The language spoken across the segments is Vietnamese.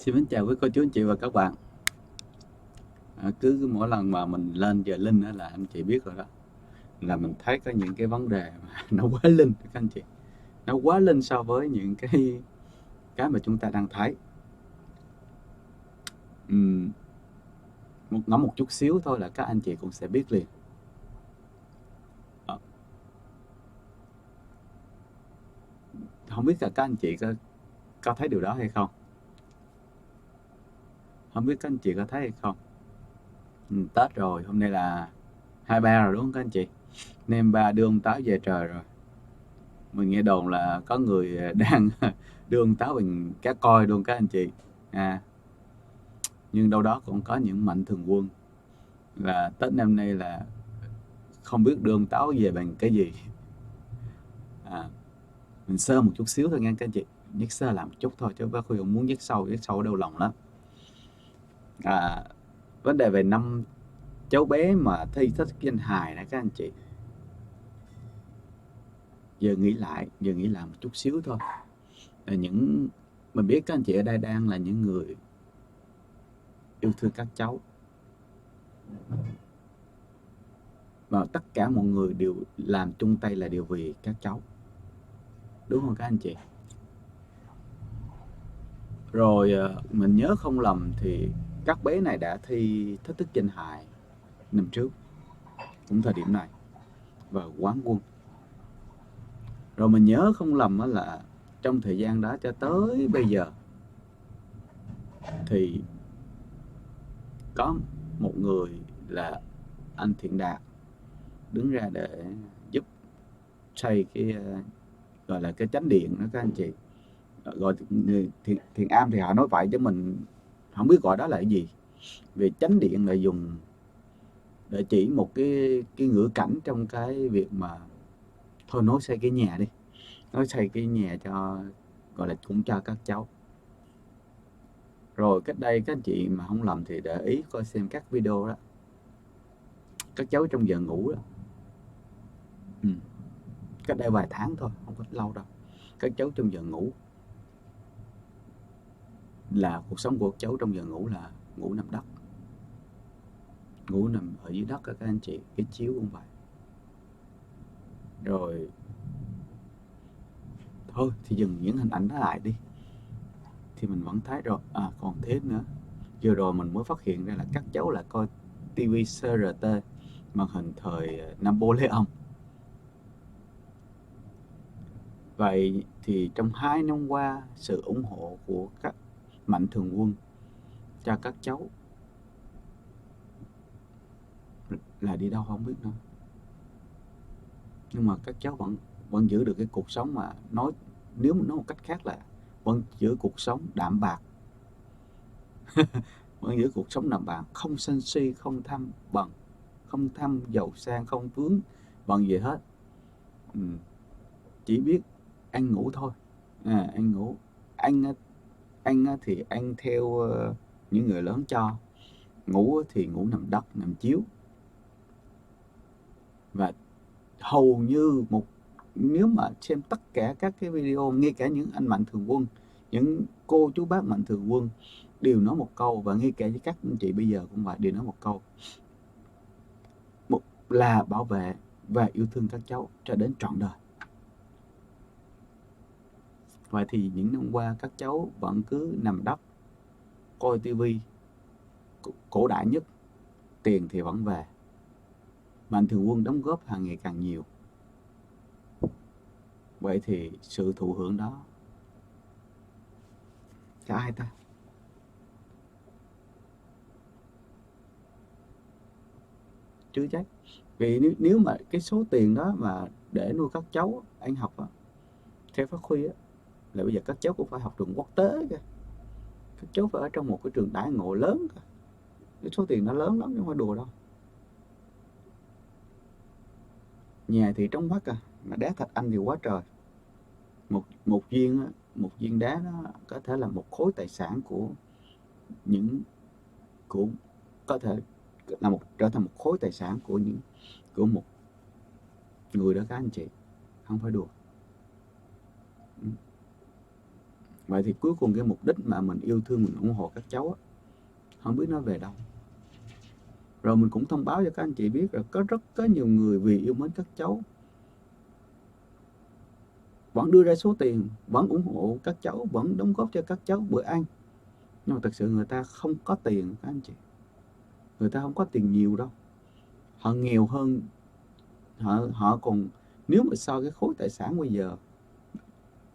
Xin mến chào quý cô chú anh chị và các bạn. Cứ mỗi lần mà mình lên giờ linh á là anh chị biết rồi đó, là mình thấy có những cái vấn đề mà nó quá linh các anh chị, nó quá linh so với những cái mà chúng ta đang thấy. Ngẫm một chút xíu thôi là các anh chị cũng sẽ biết liền. Ờ, Không biết là các anh chị có thấy điều đó hay không? Không biết các anh chị có thấy hay không? Tết rồi, hôm nay là 23 rồi đúng không các anh chị? Nem ba đưa ông Táo về trời rồi. Mình nghe đồn là có người đang đưa ông Táo bằng cá coi luôn các anh chị. À, nhưng đâu đó cũng có những mạnh thường quân là Tết năm nay là không biết đưa ông Táo về bằng cái gì. À, mình sơ một chút xíu thôi nha các anh chị, nhắc sơ làm một chút thôi chứ bác Huy không muốn nhắc sâu ở đâu lòng lắm. À, vấn đề về năm cháu bé mà thi thích danh hài này các anh chị, giờ nghĩ lại một chút xíu thôi. Là những mình biết các anh chị ở đây đang là những người yêu thương các cháu, và tất cả mọi người đều làm chung tay là đều vì các cháu, đúng không các anh chị? Rồi mình nhớ không lầm thì các bé này đã thi thách thức danh hài năm trước cũng thời điểm này và quán quân. Rồi mình nhớ không lầm là trong thời gian đó cho tới bây giờ thì có một người là anh Thiện Đạt đứng ra để giúp xây cái gọi là cái chánh điện đó các anh chị. Gọi thiền am thì họ nói vậy chứ mình không biết gọi đó là cái gì. Về chánh điện là dùng để chỉ một cái ngữ cảnh trong cái việc mà thôi nói xây cái nhà đi, nói xây cái nhà cho, gọi là cũng cho các cháu. Rồi cách đây các anh chị mà không lầm thì để ý coi xem các video đó, các cháu trong giờ ngủ đó. Ừ. Cách đây vài tháng thôi, không có lâu đâu. Các cháu trong giờ ngủ là cuộc sống của các cháu trong giờ ngủ là ngủ nằm đất, ngủ nằm ở dưới đất các anh chị, cái chiếu cũng vậy. Rồi thôi thì dừng những hình ảnh đó lại đi, thì mình vẫn thấy rồi còn thêm nữa. Vừa rồi mình mới phát hiện ra là các cháu là coi tivi CRT màn hình thời Napoleon. Vậy thì trong 2 năm qua, sự ủng hộ của các mạnh thường quân cho các cháu là đi đâu không biết nữa. Nhưng mà các cháu vẫn vẫn giữ được cái cuộc sống mà nếu mà nói một cách khác là vẫn giữ cuộc sống đạm bạc, vẫn giữ cuộc sống đạm bạc, không sân si, không tham bằng, không tham giàu sang, không vướng bận gì hết. Chỉ biết ăn ngủ thôi. Ăn ngủ. Ăn thì ăn theo những người lớn cho, ngủ thì ngủ nằm đất, nằm chiếu. Và hầu như nếu mà xem tất cả các cái video, ngay cả những anh mạnh thường quân, những cô chú bác mạnh thường quân đều nói một câu, và ngay cả với các anh chị bây giờ cũng vậy, đều nói một câu, là bảo vệ và yêu thương các cháu cho đến trọn đời. Vậy thì những năm qua các cháu vẫn cứ nằm đất, coi tivi, cổ đại nhất, tiền thì vẫn về, mạnh thường quân đóng góp hàng ngày càng nhiều. Vậy thì sự thụ hưởng đó cho ai ta? Chưa chắc. Vì nếu mà cái số tiền đó mà để nuôi các cháu ăn học á, theo Phát Huy á, là bây giờ các cháu cũng phải học trường quốc tế kìa. Các cháu phải ở trong một cái trường đại ngộ lớn kìa. Cái số tiền nó lớn lắm chứ không phải đùa đâu. Nhà thì trống vắng mà đá thạch anh thì quá trời. Một viên đá nó có thể là một khối tài sản của của có thể là trở thành một khối tài sản của một người đó các anh chị, không phải đùa. Vậy thì cuối cùng cái mục đích mà mình yêu thương, mình ủng hộ các cháu á, không biết nó về đâu. Rồi mình cũng thông báo cho các anh chị biết là có nhiều người vì yêu mến các cháu vẫn đưa ra số tiền, vẫn ủng hộ các cháu, vẫn đóng góp cho các cháu bữa ăn. Nhưng mà thật sự người ta không có tiền các anh chị. Người ta không có tiền nhiều đâu. Họ nghèo hơn, họ còn, nếu mà so cái khối tài sản bây giờ,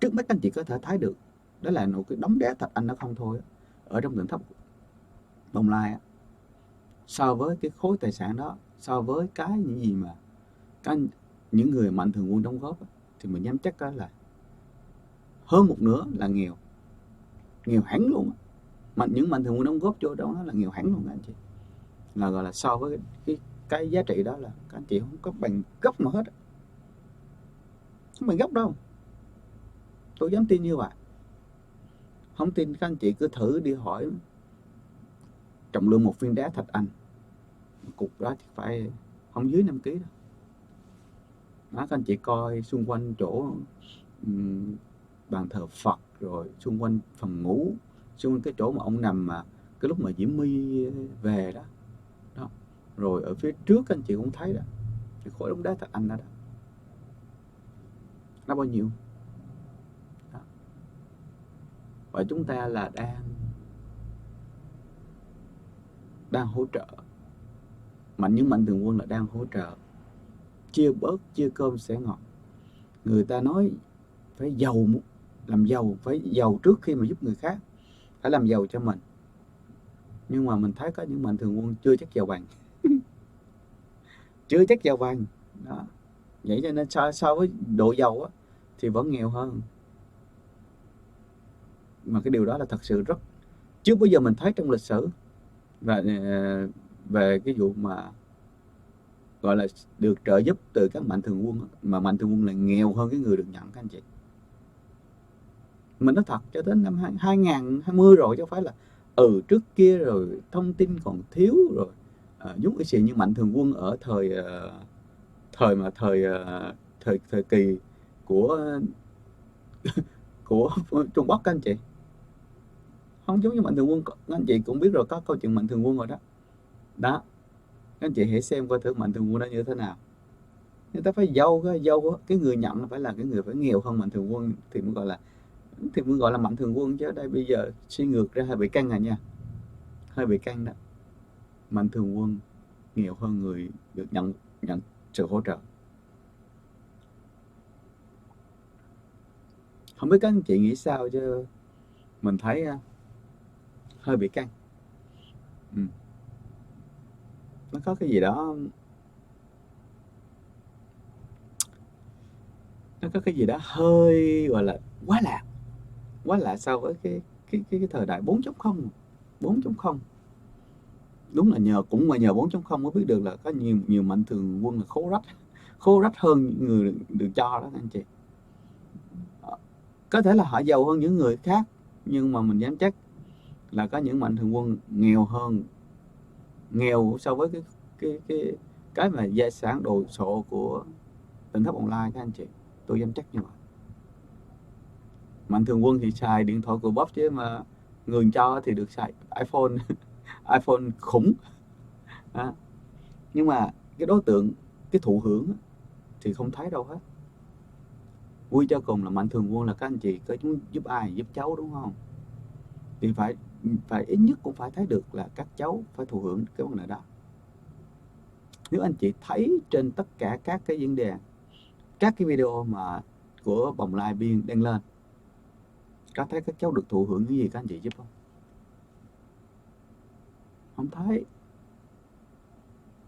trước mắt anh chị có thể thấy được, đó là một cái đống đá thạch anh nó không thôi. Ở trong tỉnh thất Bồng Lai á, so với cái khối tài sản đó, so với cái những gì mà những người mạnh thường quân đóng góp á, thì mình dám chắc là hơn một nửa là nghèo hẳn luôn á. Những mạnh thường quân đóng góp vô đó là nghèo hẳn luôn các anh chị, là gọi là so với cái giá trị đó là các anh chị không có bằng gốc nào hết, không bằng gốc đâu. Tôi dám tin như vậy. Không tin các anh chị cứ thử đi hỏi trọng lượng một viên đá thạch anh, cục đó thì phải không dưới 5 kg đâu. Đó, các anh chị coi xung quanh chỗ bàn thờ Phật, rồi xung quanh phòng ngủ, xung quanh cái chỗ mà ông nằm mà cái lúc mà Diễm My về đó, rồi ở phía trước các anh chị cũng thấy đó, cái khối đống đá thạch anh đó, nó bao nhiêu đó. Và chúng ta là đang hỗ trợ, những mạnh thường quân là đang hỗ trợ chia cơm sẻ ngọt. Người ta nói phải làm giàu phải giàu trước khi mà giúp người khác, phải làm giàu cho mình. Nhưng mà mình thấy có những mạnh thường quân chưa chắc giàu bằng chưa chắc giàu bằng đó. Vậy cho nên so với độ giàu á, thì vẫn nghèo hơn. Mà cái điều đó là thật sự rất chưa bao giờ mình thấy trong lịch sử. Và về cái vụ mà gọi là được trợ giúp từ các mạnh thường quân, mà mạnh thường quân là nghèo hơn cái người được nhận các anh chị. Mình nói thật, cho đến năm 2020 rồi, chứ không phải là trước kia rồi thông tin còn thiếu rồi giống y như mạnh thường quân ở thời kỳ của Trung Quốc các anh chị. Không giống như mạnh thường quân, các anh chị cũng biết rồi, có câu chuyện mạnh thường quân rồi đó. Đó, các anh chị hãy xem coi thử mạnh thường quân đó như thế nào. Người ta phải giàu cái người nhận phải là cái người phải nghèo hơn mạnh thường quân thì mới gọi là mạnh thường quân. Chứ ở đây bây giờ suy ngược ra hơi bị căng rồi nha, hơi bị căng đó. Mạnh thường quân nghèo hơn người được nhận sự hỗ trợ. Không biết các anh chị nghĩ sao, chứ mình thấy hơi bị căng. Nó có cái gì đó, hơi gọi là quá lạ so với cái thời đại 4.0. Đúng là nhờ 4.0 mới biết được là có nhiều mạnh thường quân là khố rách hơn những người được cho đó các anh chị. Có thể là họ giàu hơn những người khác, nhưng mà mình dám chắc là có những mạnh thường quân nghèo so với cái mà gia sản đồ sộ của tỉnh thất Bồng Lai các anh chị. Tôi dám chắc như vậy. Mạnh thường quân thì xài điện thoại của Bob, chứ mà người cho thì được xài iPhone iPhone khủng đó. Nhưng mà cái đối tượng, cái thụ hưởng thì không thấy đâu hết. Vui cho cùng là mạnh thường quân là các anh chị có giúp ai, giúp cháu đúng không? Thì phải ít nhất cũng phải thấy được là các cháu phải thụ hưởng cái vấn đề đó. Nếu anh chị thấy trên tất cả các cái diễn đàn, các cái video mà của Bồng Lai Biên đăng lên, có thấy các cháu được thụ hưởng cái gì các anh chị giúp không? Không thấy.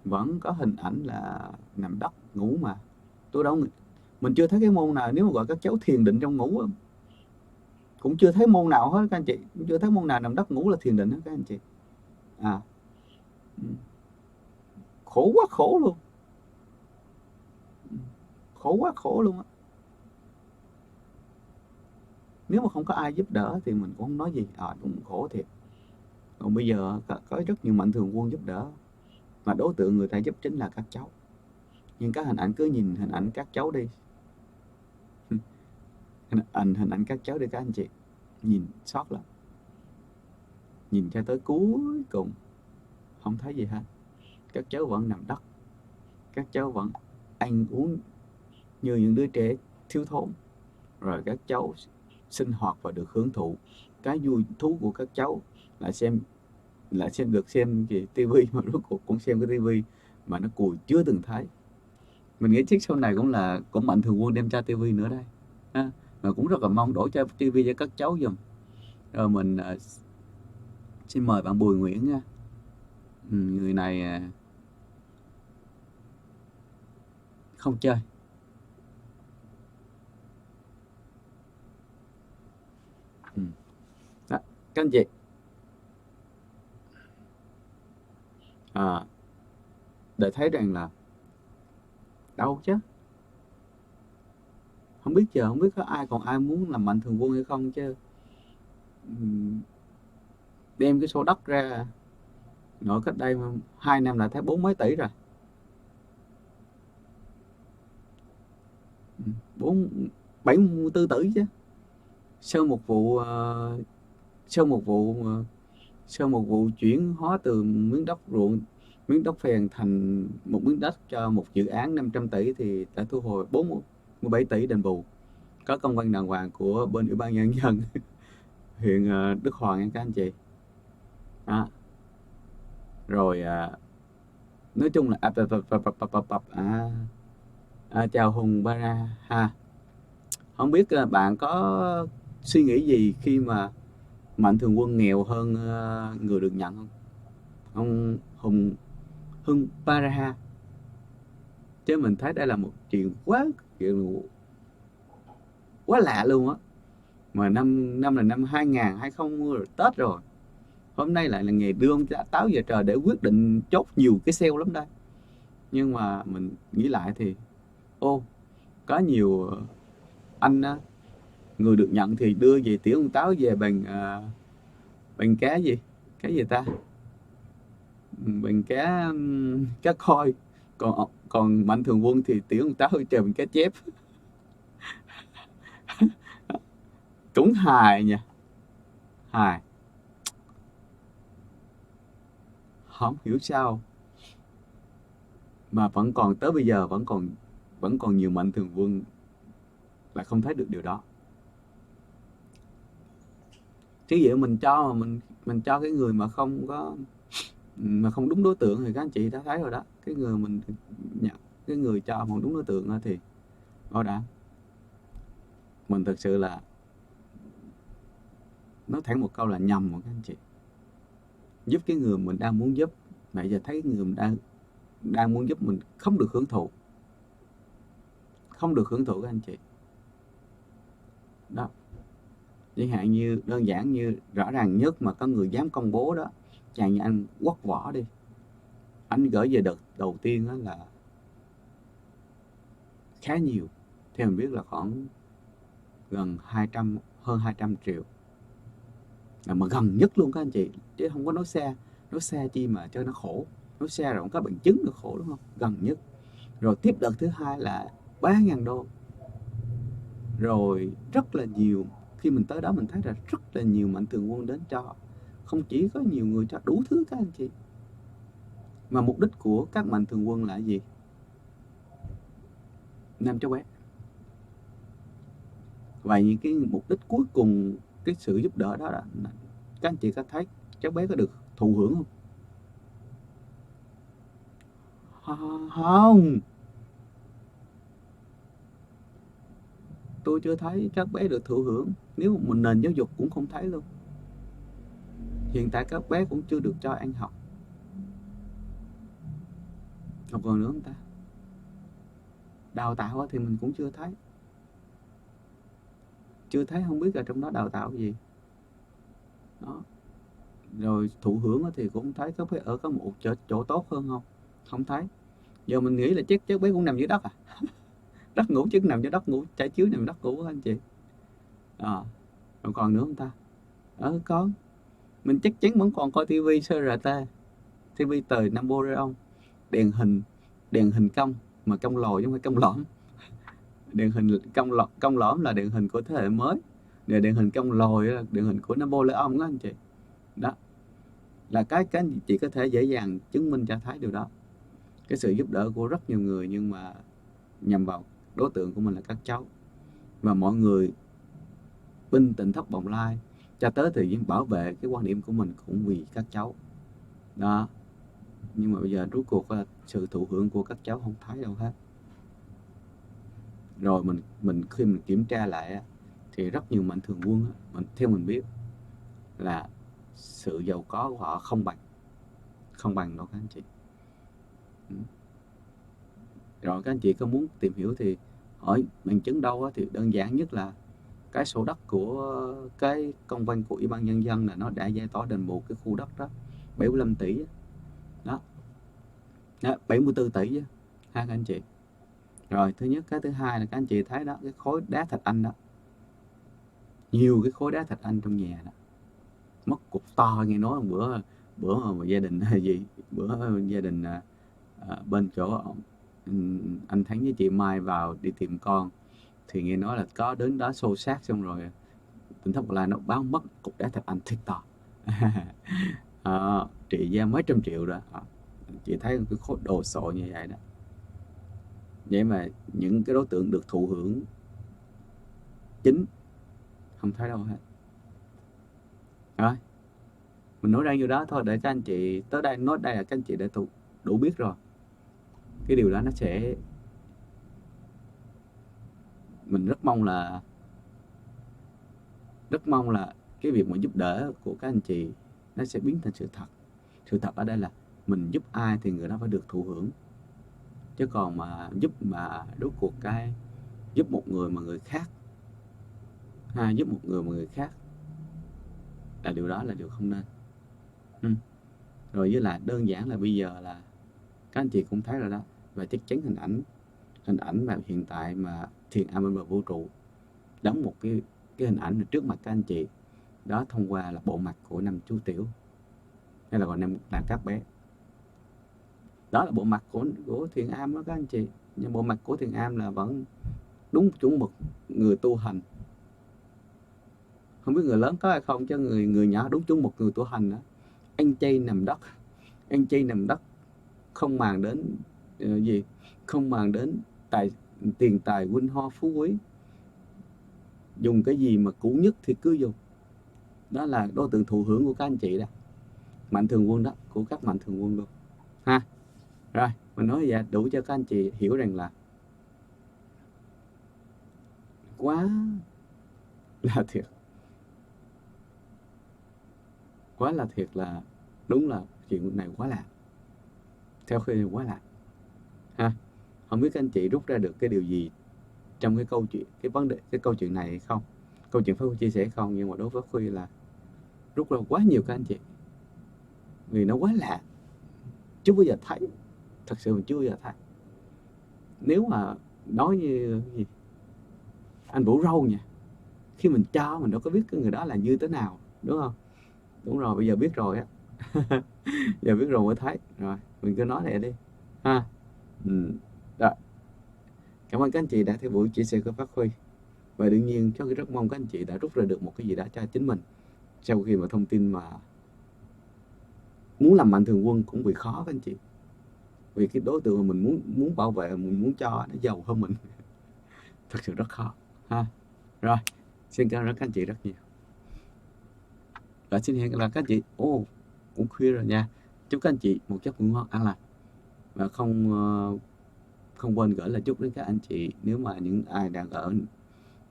Vẫn có hình ảnh là nằm đất ngủ mà. Mình chưa thấy cái môn nào, nếu mà gọi các cháu thiền định trong ngủ cũng chưa thấy môn nào hết các anh chị. Cũng chưa thấy môn nào nằm đất ngủ là thiền định hết các anh chị. Khổ quá khổ luôn. Khổ quá khổ luôn á. Nếu mà không có ai giúp đỡ thì mình cũng không nói gì, cũng khổ thiệt. Còn bây giờ có rất nhiều mạnh thường quân giúp đỡ, mà đối tượng người ta giúp chính là các cháu. Nhưng các hình ảnh, cứ nhìn hình ảnh các cháu đi. Hình ảnh các cháu đi các anh chị. nhìn sót lắm, nhìn cho tới cuối cùng không thấy gì hết. Các cháu vẫn nằm đất, các cháu vẫn ăn uống như những đứa trẻ thiếu thốn, rồi các cháu sinh hoạt và được hưởng thụ. Cái vui thú của các cháu là được xem cái tivi, mà rốt cuộc cũng xem cái tivi mà nó cùi chưa từng thấy. Mình nghĩ chắc sau này cũng Mạnh Thường Quân đem cho tivi nữa đây ha. Mà cũng rất là mong đổ cho tivi cho các cháu giùm. Rồi mình xin mời bạn Bùi Nguyễn nha. Người này không chơi. Đó, các anh chị. Để thấy rằng là đâu chứ, không biết có ai muốn làm Mạnh Thường Quân hay không chứ. Đem cái số đất ra nội cách đây 2 năm là thấy 4 mấy tỷ rồi. 74 tỷ chứ. Sau một vụ chuyển hóa từ miếng đất ruộng, miếng đất phèn thành một miếng đất cho một dự án 500 tỷ thì đã thu hồi 47 tỷ đền bù. Có công văn đàng hoàng của bên Ủy ban nhân dân huyện Đức Hòa nha các anh chị. Rồi nói chung là chào Hùng Bara ha. Không biết bạn có suy nghĩ gì khi mà Mạnh Thường Quân nghèo hơn người được nhận không? Ông Hùng Bara. Chứ mình thấy đây là một chuyện quá lạ luôn á. Mà năm là năm 2020 rồi, Tết rồi. Hôm nay lại là ngày đưa ông Táo về trời để quyết định chốt nhiều cái sale lắm đây. Nhưng mà mình nghĩ lại thì có nhiều anh á, người được nhận thì đưa về tiểu ông Táo về bằng cái gì ta, bằng cá khoi, còn Mạnh Thường Quân thì tiểu ông Táo trời bằng cá chép. Cũng hài nha, hài. Không hiểu sao mà vẫn còn tới bây giờ vẫn còn nhiều Mạnh Thường Quân là không thấy được điều đó. Chứ vậy mình cho cái người mà không đúng đối tượng thì các anh chị đã thấy rồi đó. Cái người mình nhận, cái người cho mà không đúng đối tượng thì đã, mình thực sự là nói thẳng một câu là nhầm rồi các anh chị. Giúp cái người mình đang muốn giúp, mà giờ thấy người mình đang muốn giúp mình không được hưởng thụ các anh chị. Đó, chẳng hạn như đơn giản như rõ ràng nhất mà có người dám công bố đó, chàng như anh Quốc Võ đi, anh gửi về đợt đầu tiên đó là khá nhiều, theo mình biết là khoảng gần hơn 200 triệu, mà gần nhất luôn các anh chị, chứ không có nói xa chi mà cho nó khổ, nói xa rồi không có bằng chứng nó khổ, đúng không? Gần nhất. Rồi tiếp đợt thứ hai là 3.000 đô. Rồi rất là nhiều, khi mình tới đó mình thấy là rất là nhiều Mạnh Thường Quân đến cho, không chỉ có nhiều người cho đủ thứ các anh chị. Mà mục đích của các Mạnh Thường Quân là gì? Năm cháu bé. Và những cái mục đích cuối cùng, cái sự giúp đỡ đó là các anh chị có thấy cháu bé có được thụ hưởng không? Không, tôi chưa thấy các bé được thụ hưởng. Nếu mình nền giáo dục cũng không thấy luôn. Hiện tại các bé cũng chưa được cho ăn học. Học còn nữa không ta? Đào tạo thì mình cũng chưa thấy. Không biết là trong đó đào tạo gì. Đó. Rồi thụ hưởng thì cũng thấy các bé ở có một chỗ tốt hơn không? Không thấy. Giờ mình nghĩ là chắc bé cũng nằm dưới đất à? Đất ngủ chứ nằm dưới đất ngủ, trải chiếu nằm đất ngủ anh chị. Rồi còn nữa không ta? Con. Mình chắc chắn vẫn còn coi tivi CRT, tivi tời Napoleon, đèn hình cong, mà cong lồi chứ không phải cong lõm. Đèn hình cong lõm là đèn hình của thế hệ mới. điển hình cái ông lồi đó, điển hình của Napoleon đó anh chị. Đó là cái anh chị có thể dễ dàng chứng minh cho thấy điều đó, cái sự giúp đỡ của rất nhiều người, nhưng mà nhằm vào đối tượng của mình là các cháu. Và mọi người bên Tỉnh Thất Bồng Lai cho tới thời gian bảo vệ cái quan điểm của mình cũng vì các cháu đó. Nhưng mà bây giờ rốt cuộc là sự thụ hưởng của các cháu không thấy đâu hết. Rồi mình khi mình kiểm tra lại á, thì rất nhiều mạnh thường quân á, theo mình biết là sự giàu có của họ không bằng đâu các anh chị. Rồi các anh chị có muốn tìm hiểu thì hỏi bằng chứng đâu á, thì đơn giản nhất là cái sổ đất của cái công văn của Ủy ban Nhân dân là nó đã giải tỏa đền bù cái khu đất đó 75 tỷ đó, 74 tỷ ha các anh chị. Rồi thứ nhất. Cái thứ hai là các anh chị thấy đó, cái khối đá thạch anh đó, nhiều cái khối đá thạch anh trong nhà đó, mất cục to. Nghe nói bữa mà gia đình gì bữa gia đình bên chỗ anh Thắng với chị Mai vào đi tìm con, thì nghe nói là có đến đó xô xát, xong rồi Tỉnh Thất Bồng Lai nó báo mất cục đá thạch anh thiệt to. Trị giá mấy trăm triệu đó. Chị thấy cái khối đồ sộ như vậy đó. Vậy mà những cái đối tượng được thụ hưởng chính không thấy đâu hết. Rồi mình nói ra như đó thôi để các anh chị tới đây, nói đây là các anh chị đã đủ biết rồi. Cái điều đó nó sẽ, mình rất mong là cái việc mà giúp đỡ của các anh chị nó sẽ biến thành sự thật. Sự thật ở đây là mình giúp ai thì người đó phải được thụ hưởng, chứ còn mà giúp mà rốt cuộc cái giúp một người mà người khác giúp một người mà người khác là điều đó là điều không nên. Rồi với lại đơn giản là bây giờ là các anh chị cũng thấy rồi đó, và chắc chắn hình ảnh mà hiện tại mà Thiền A bên bờ vũ trụ đóng một cái hình ảnh trước mặt các anh chị đó, thông qua là bộ mặt của năm chú tiểu, hay là gọi là các bé. Đó là bộ mặt của Thiền Am đó các anh chị. Nhưng bộ mặt của Thiền Am là vẫn đúng chuẩn mực người tu hành. Không biết người lớn có hay không, chứ người nhỏ đúng chuẩn mực người tu hành đó. Ăn chay nằm đất, không màng đến gì, không màng đến tiền tài huynh ho phú quý, dùng cái gì mà cũ nhất thì cứ dùng. Đó là đối tượng thụ hưởng của các anh chị đó, mạnh thường quân đó, của các mạnh thường quân luôn ha. Rồi mình nói vậy đủ cho các anh chị hiểu rằng là quá là thiệt là đúng là chuyện này quá lạ, theo khi quá lạ ha. Không biết các anh chị rút ra được cái điều gì trong cái câu chuyện, cái câu chuyện này hay không, câu chuyện Pháp Huy chia sẻ không. Nhưng mà đối với Huy là rút ra quá nhiều các anh chị, vì nó quá lạ, chưa bao giờ thấy, thật sự mình chưa bao giờ thấy. Nếu mà nói như gì anh Vũ Râu nha, khi mình cho mình đâu có biết cái người đó là như thế nào, đúng không? Đúng rồi, bây giờ biết rồi á. Giờ biết rồi mới thấy. Rồi mình cứ nói này đi ha. Rồi, cảm ơn các anh chị đã theo buổi chia sẻ của Phát Huy, và đương nhiên cháu rất mong các anh chị đã rút ra được một cái gì đó cho chính mình sau khi mà thông tin mà muốn làm mạnh thường quân cũng bị khó các anh chị, vì cái đối tượng mà mình muốn bảo vệ, mình muốn cho nó giàu hơn mình thật sự rất khó ha. Rồi xin cảm ơn các anh chị rất nhiều. Và xin hẹn gặp lại các anh chị. Cũng khuya rồi nha. Chúc các anh chị một giấc ngủ ngon an lành, và không quên gửi lời chúc đến các anh chị, nếu mà những ai đang ở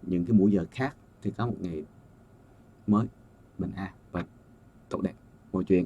những cái múi giờ khác thì có một ngày mới bình an và tốt đẹp mọi chuyện.